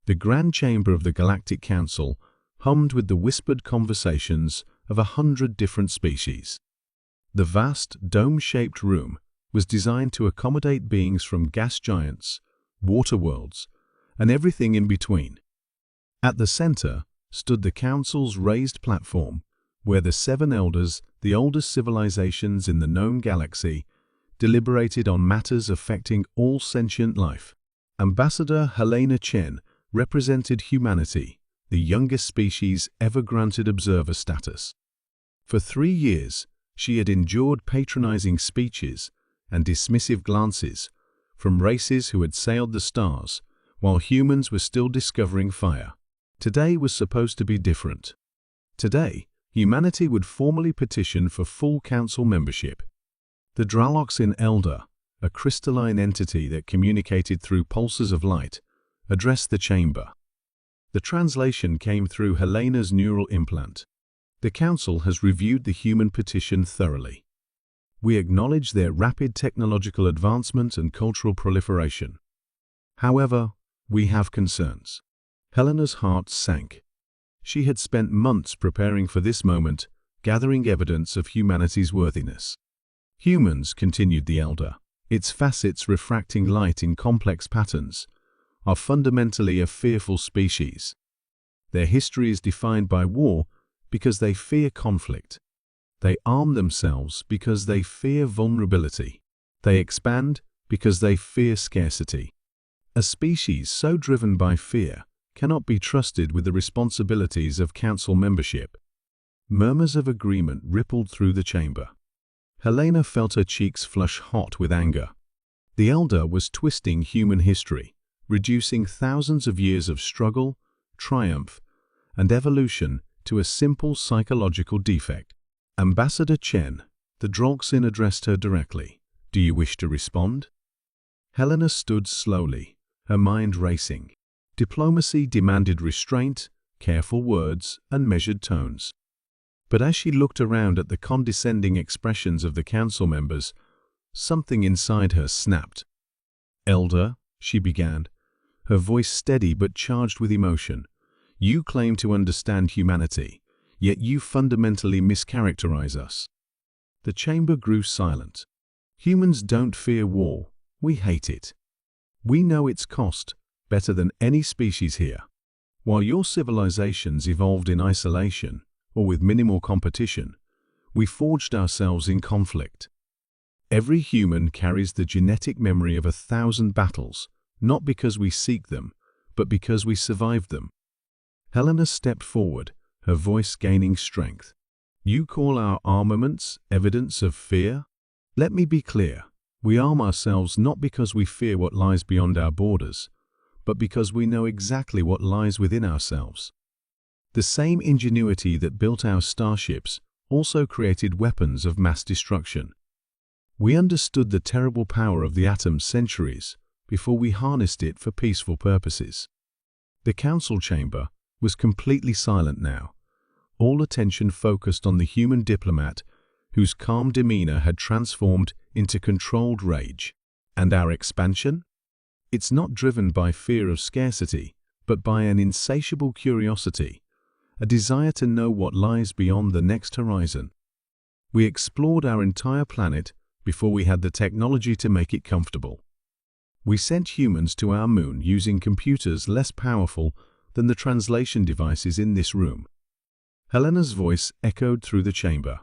The grand chamber of the Galactic Council hummed with the whispered conversations of 100 different species. The vast, dome-shaped room was designed to accommodate beings from gas giants, water worlds, and everything in between. At the center stood the Council's raised platform, where the 7 elders, the oldest civilizations in the known galaxy, deliberated on matters affecting all sentient life. Ambassador Helena Chen represented humanity, the youngest species ever granted observer status. For 3 years, she had endured patronizing speeches and dismissive glances from races who had sailed the stars, while humans were still discovering fire. Today was supposed to be different. Today, humanity would formally petition for full council membership. The Draloxin Elder, a crystalline entity that communicated through pulses of light, addressed the chamber. The translation came through Helena's neural implant. The Council has reviewed the human petition thoroughly. We acknowledge their rapid technological advancement and cultural proliferation. However, we have concerns. Helena's heart sank. She had spent months preparing for this moment, gathering evidence of humanity's worthiness. Humans, continued the Elder, its facets refracting light in complex patterns, are fundamentally a fearful species. Their history is defined by war because they fear conflict. They arm themselves because they fear vulnerability. They expand because they fear scarcity. A species so driven by fear cannot be trusted with the responsibilities of council membership. Murmurs of agreement rippled through the chamber. Helena felt her cheeks flush hot with anger. The Elder was twisting human history, reducing thousands of years of struggle, triumph, and evolution to a simple psychological defect. Ambassador Chen, the Draloxin addressed her directly. Do you wish to respond? Helena stood slowly, her mind racing. Diplomacy demanded restraint, careful words, and measured tones. But as she looked around at the condescending expressions of the council members, something inside her snapped. Elder, she began, her voice steady but charged with emotion, you claim to understand humanity, yet you fundamentally mischaracterize us. The chamber grew silent. Humans don't fear war, we hate it. We know its cost better than any species here. While your civilizations evolved in isolation or with minimal competition, we forged ourselves in conflict. Every human carries the genetic memory of 1,000 battles, not because we seek them, but because we survived them. Helena stepped forward, her voice gaining strength. You call our armaments evidence of fear? Let me be clear. We arm ourselves not because we fear what lies beyond our borders, but because we know exactly what lies within ourselves. The same ingenuity that built our starships also created weapons of mass destruction. We understood the terrible power of the atom centuries before we harnessed it for peaceful purposes. The council chamber was completely silent now, all attention focused on the human diplomat whose calm demeanor had transformed into controlled rage. And our expansion? It's not driven by fear of scarcity, but by an insatiable curiosity, a desire to know what lies beyond the next horizon. We explored our entire planet before we had the technology to make it comfortable. We sent humans to our moon using computers less powerful than the translation devices in this room. Helena's voice echoed through the chamber.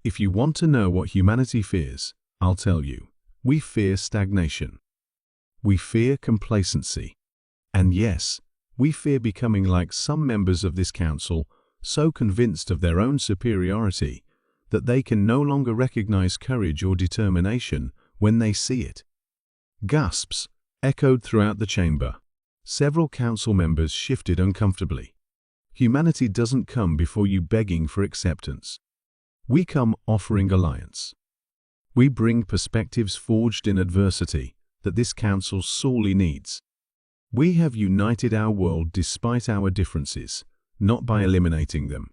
If you want to know what humanity fears, I'll tell you. We fear stagnation. We fear complacency. And yes, we fear becoming like some members of this council, so convinced of their own superiority that they can no longer recognize courage or determination when they see it. Gasps echoed throughout the chamber. Several council members shifted uncomfortably. Humanity doesn't come before you begging for acceptance. We come offering alliance. We bring perspectives forged in adversity that this council sorely needs. We have united our world despite our differences, not by eliminating them.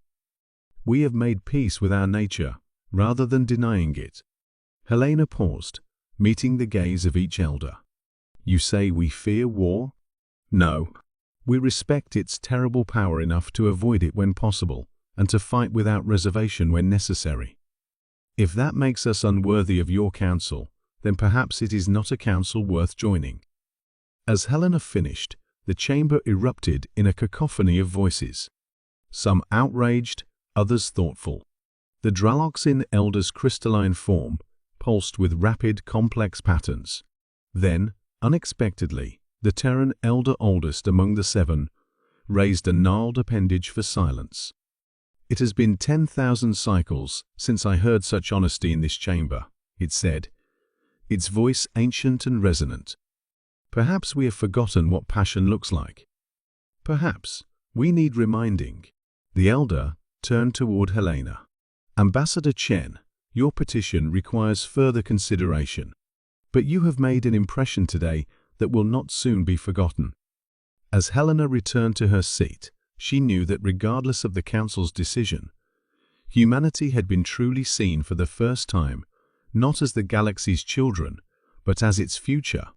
We have made peace with our nature rather than denying it. Helena paused, meeting the gaze of each elder. You say we fear war? No. We respect its terrible power enough to avoid it when possible, and to fight without reservation when necessary. If that makes us unworthy of your counsel, then perhaps it is not a council worth joining." As Helena finished, the chamber erupted in a cacophony of voices. Some outraged, others thoughtful. The Draloxin Elder's crystalline form pulsed with rapid, complex patterns. Then, unexpectedly, the Terran Elder, oldest among the seven, raised a gnarled appendage for silence. "It has been 10,000 cycles since I heard such honesty in this chamber," it said, its voice ancient and resonant. "Perhaps we have forgotten what passion looks like. Perhaps we need reminding." The Elder turned toward Helena. "Ambassador Chen, your petition requires further consideration, but you have made an impression today that will not soon be forgotten." As Helena returned to her seat, she knew that regardless of the Council's decision, humanity had been truly seen for the first time, not as the galaxy's children, but as its future.